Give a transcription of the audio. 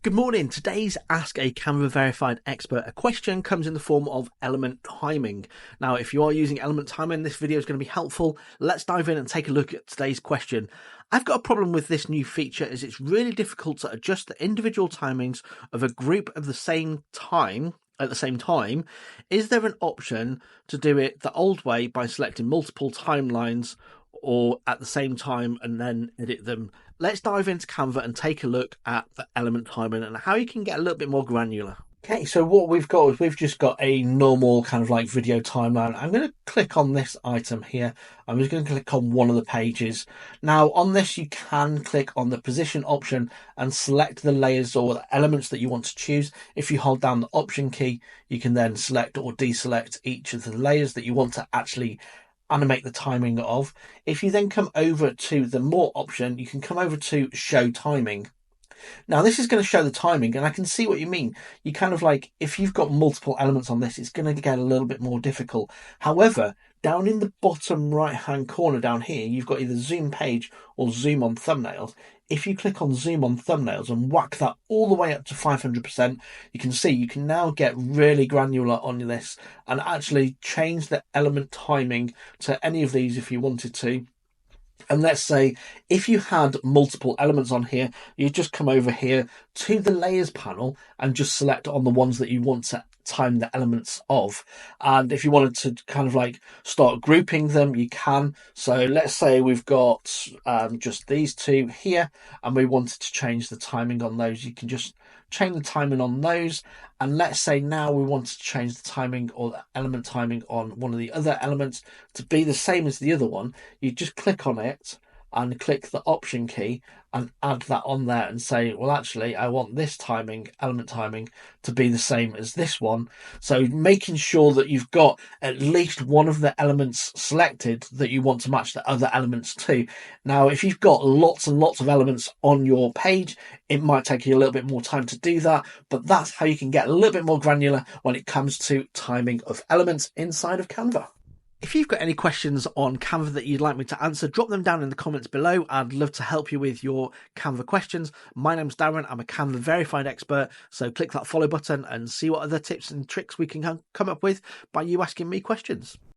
Good morning. Today's Ask a Canva Verified Expert a question comes in the form of element timing. Now, if you are using element timing, this video is going to be helpful. Let's dive in and take a look at today's question. I've got a problem with this new feature as it's really difficult to adjust the individual timings of a group of the same time at the same time. Is there an option to do it the old way by selecting multiple timelines or at the same time and then edit them? Let's dive into Canva and take a look at the element timing and how you can get a little bit more granular. Okay, so what we've got is we've just got a normal kind of like video timeline. I'm going to click on this item here. I'm just going to click on one of the pages. Now on this, you can click on the position option and select the layers or the elements that you want to choose. If you hold down the option key, you can then select or deselect each of the layers that you want to actually animate the timing of. If you then come over to the more option, you can come over to show timing. Now this is going to show the timing, and I can see what you mean. You kind of like, if you've got multiple elements on this, it's going to get a little bit more difficult. However, down in the bottom right hand corner down here, you've got either zoom page or zoom on thumbnails. If you click on zoom on thumbnails and whack that all the way up to 500%, you can see you can now get really granular on this and actually change the element timing to any of these if you wanted to. And let's say if you had multiple elements on here, you just come over here to the layers panel and just select on the ones that you want to time the elements of. And if you wanted to kind of like start grouping them, you can. So let's say we've got just these two here and we wanted to change the timing on those. You can just change the timing on those. And let's say now we want to change the timing or the element timing on one of the other elements to be the same as the other one. You just click on it and click the option key and add that on there and say, well, actually, I want this timing, element timing, to be the same as this one. So making sure that you've got at least one of the elements selected that you want to match the other elements to. Now, if you've got lots and lots of elements on your page, it might take you a little bit more time to do that, but that's how you can get a little bit more granular when it comes to timing of elements inside of Canva. If you've got any questions on Canva that you'd like me to answer, drop them down in the comments below. I'd love to help you with your Canva questions. My name's Darren. I'm a Canva verified expert. So click that follow button and see what other tips and tricks we can come up with by you asking me questions.